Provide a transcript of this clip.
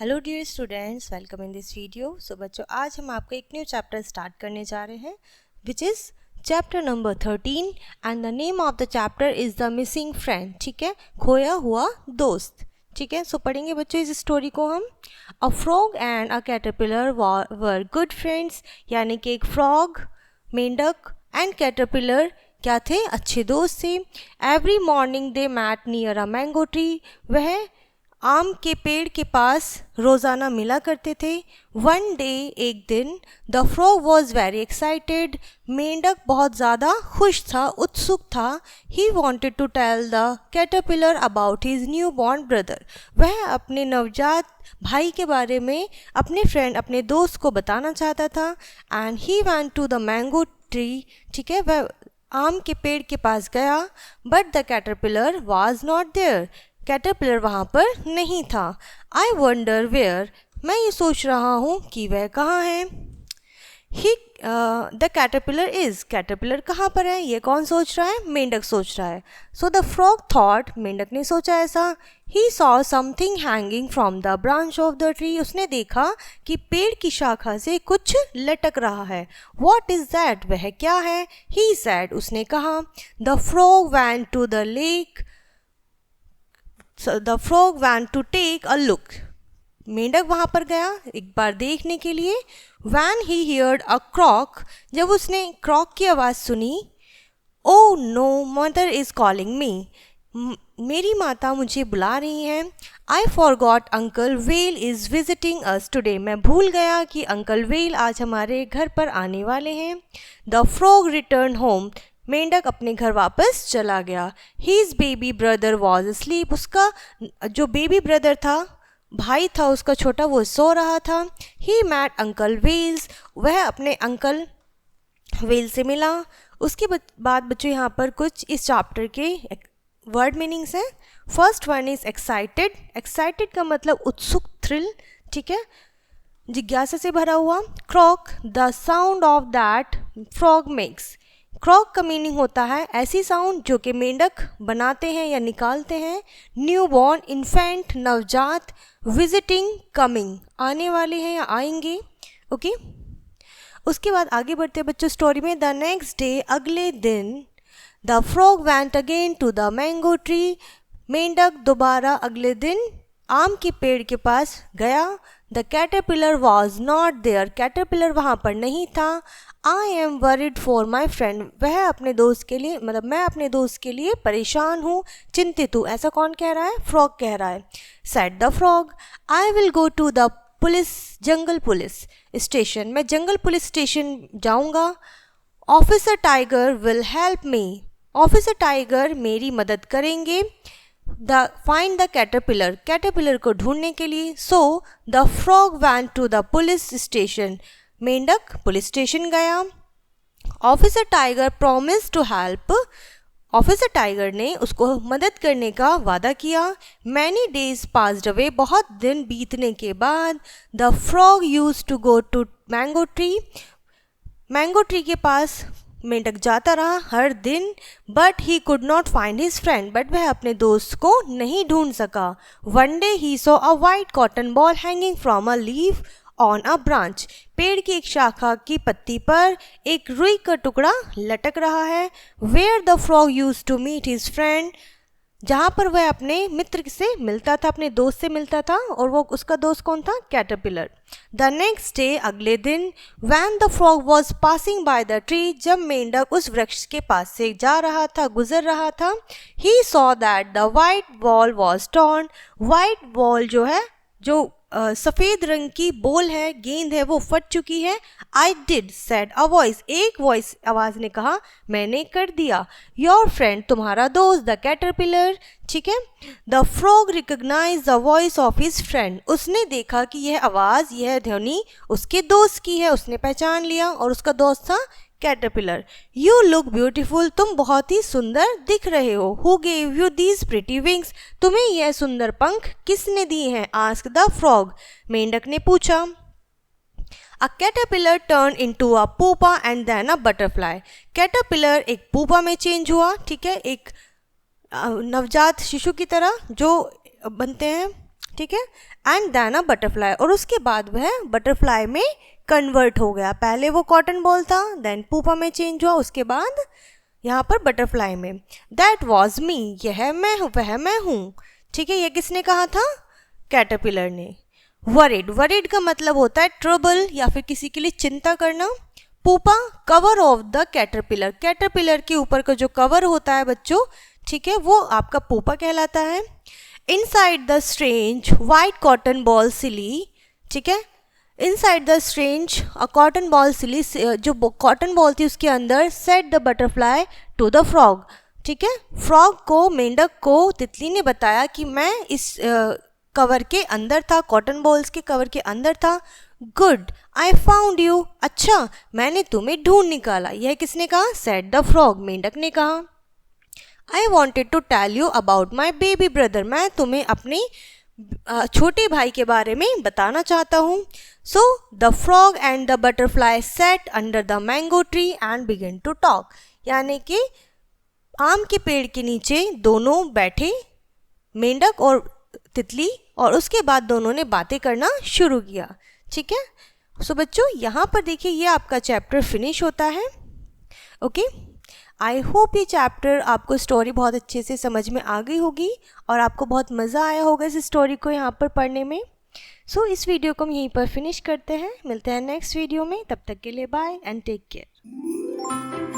Hello dear students, welcome in this video. So बच्चों, आज हम आपको एक न्यू चैप्टर स्टार्ट करने जा रहे हैं which is chapter number 13 and the name of the chapter is the missing friend. ठीक है, खोया हुआ दोस्त। ठीक है, सो पढ़ेंगे बच्चों इस स्टोरी को हम। A frog and a caterpillar were good friends, यानी कि एक फ्रॉग, मेंढक एंड कैटरपिलर क्या थे, अच्छे दोस्त थे। Every morning they met near a mango tree, वह आम के पेड़ के पास रोज़ाना मिला करते थे। वन डे, एक दिन, the frog was very excited, मेंढक बहुत ज़्यादा खुश था, उत्सुक था। He wanted to tell the caterpillar about his newborn brother, वह अपने नवजात भाई के बारे में अपने दोस्त को बताना चाहता था। And he went to the mango tree, ठीक है, वह आम के पेड़ के पास गया। But the caterpillar was not there, caterpillar वहाँ पर नहीं था। आई वंडर वेयर, मैं ये सोच रहा हूँ कि वह कहाँ है। ही द कैटरपिलर इज़, कैटरपिलर कहाँ पर है, ये कौन सोच रहा है, मेंढक सोच रहा है। सो द फ्रॉग थॉट, मेंढक ने सोचा ऐसा। He saw something hanging from the branch of the tree, उसने देखा कि पेड़ की शाखा से कुछ लटक रहा है। वॉट इज़ दैट, वह क्या है। ही सैड, उसने कहा। The frog went to the lake, the frog went to take a look, मेंढक वहाँ पर गया एक बार देखने के लिए। वैन ही हियर्ड अ क्रॉक, जब उसने क्रॉक की आवाज़ सुनी। Oh no, mother is calling me, मेरी माता मुझे बुला रही हैं। I forgot uncle Will is visiting us today, मैं भूल गया कि अंकल वेल आज हमारे घर पर आने वाले हैं। द फ्रॉग रिटर्न होम, मेंढक अपने घर वापस चला गया। His baby brother was asleep, उसका जो बेबी ब्रदर था, भाई था उसका छोटा, वो सो रहा था। ही मैट अंकल वेल्स, वह अपने अंकल वेल से मिला। उसके बाद बच्चों यहाँ पर कुछ इस चैप्टर के वर्ड मीनिंग्स हैं। First one is excited, excited का मतलब उत्सुक, थ्रिल, ठीक है, जिज्ञासा से भरा हुआ। Croak, the sound of that frog makes, croak का मीनिंग होता है ऐसी साउंड जो कि मेंढक बनाते हैं या निकालते हैं। न्यू बॉर्न, इन्फेंट, नवजात। विजिटिंग, कमिंग, आने वाले हैं या आएंगे। ओके, उसके बाद आगे बढ़ते बच्चों स्टोरी में। द नेक्स्ट डे, अगले दिन, the frog went again to the mango tree, मेंढक दोबारा अगले दिन आम के पेड़ के पास गया। The caterpillar was not there, caterpillar वहाँ पर नहीं था। I am worried for my friend, वह अपने दोस्त के लिए, मतलब मैं अपने दोस्त के लिए परेशान हूँ, चिंतित हूँ। ऐसा कौन कह रहा है, फ्रॉग कह रहा है। Said the frog, I will go to the police, जंगल पुलिस स्टेशन, मैं जंगल पुलिस स्टेशन जाऊँगा। Officer tiger will help me, officer tiger मेरी मदद करेंगे। फाइंड द कैटरपिलर, कैटरपिलर को ढूंढने के लिए। So the frog went to the police station, मेंढक पुलिस स्टेशन गया। Officer tiger promise to help, officer tiger ने उसको मदद करने का वादा किया। मैनी डेज पास्ड अवे, बहुत दिन बीतने के बाद। The frog use to go to mango tree, mango tree के पास मेंढक जाता रहा हर दिन। But he could not find his friend, but वह अपने दोस्त को नहीं ढूंढ सका। One day he saw a white cotton ball hanging from a leaf on a branch, पेड़ की एक शाखा की पत्ती पर एक रुई का टुकड़ा लटक रहा है। Where the frog use to meet his friend, जहाँ पर वह अपने मित्र से मिलता था, अपने दोस्त से मिलता था, और वो उसका दोस्त कौन था, कैटरपिलर। द नेक्स्ट डे, अगले दिन, when the frog was passing by the tree, जब मेंढक उस वृक्ष के पास से जा रहा था, गुजर रहा था। He saw that the white ball was torn, white ball जो है, जो सफ़ेद रंग की बॉल है, गेंद है, वो फट चुकी है। I did, said a voice, एक वॉइस, आवाज़ ने कहा, मैंने कर दिया। योर फ्रेंड, तुम्हारा दोस्त, द कैटरपिलर, ठीक है। The frog recognize the voice of his friend, उसने देखा कि यह आवाज़, यह ध्वनि उसके दोस्त की है, उसने पहचान लिया, और उसका दोस्त था कैटरपिलर। यू लुक ब्यूटिफुल, तुम बहुत ही सुंदर दिख रहे हो। Who gave you these pretty wings, तुम्हें यह सुंदर पंख किसने दिए हैं। आस्क द फ्रॉग, मेंढक ने पूछा। A caterpillar turn into a pupa and then a butterfly, caterpillar एक पूपा में चेंज हुआ, ठीक है, एक नवजात शिशु की तरह जो बनते हैं, ठीक है, एंड देन अ बटरफ्लाई, और उसके बाद वह बटरफ्लाई में कन्वर्ट हो गया। पहले वो कॉटन बॉल था, देन पूपा में चेंज हुआ, उसके बाद यहाँ पर बटरफ्लाई में। दैट वॉज मी, यह मैं हूँ, वह मैं हूँ। ठीक है, यह किसने कहा था? कैटरपिलर ने। वरिड, वरिड का मतलब होता है ट्रबल या फिर किसी के लिए चिंता करना। Pupa, cover of the caterpillar, caterpillar के ऊपर का जो कवर होता है बच्चों, ठीक है, वो आपका पूपा कहलाता है। Inside the strange white cotton ball silly, ठीक है, inside the strange cotton ball silly, जो कॉटन बॉल थी उसके अंदर, set the butterfly to the frog, ठीक है, फ्रॉग को, मेंढक को तितली ने बताया कि मैं इस कवर के अंदर था, कॉटन बॉल्स के कवर के अंदर था। गुड, आई फाउंड यू, अच्छा मैंने तुम्हें ढूंढ निकाला। यह किसने कहा? सेट द फ्रॉग, मेंढक ने कहा। I wanted to tell you about my baby brother, मैं तुम्हें अपने छोटे भाई के बारे में बताना चाहता हूँ। So the frog and the butterfly sat under the mango tree and begin to talk, यानी कि आम के पेड़ के नीचे दोनों बैठे, मेंढक और तितली, और उसके बाद दोनों ने बातें करना शुरू किया। ठीक है, सो बच्चों यहाँ पर देखिए ये आपका चैप्टर फिनिश होता है। ओके, आई होप ये चैप्टर आपको स्टोरी बहुत अच्छे से समझ में आ गई होगी और आपको बहुत मज़ा आया होगा इस स्टोरी को यहाँ पर पढ़ने में। सो इस वीडियो को हम यहीं पर फिनिश करते हैं, मिलते हैं नेक्स्ट वीडियो में, तब तक के लिए बाय एंड टेक केयर।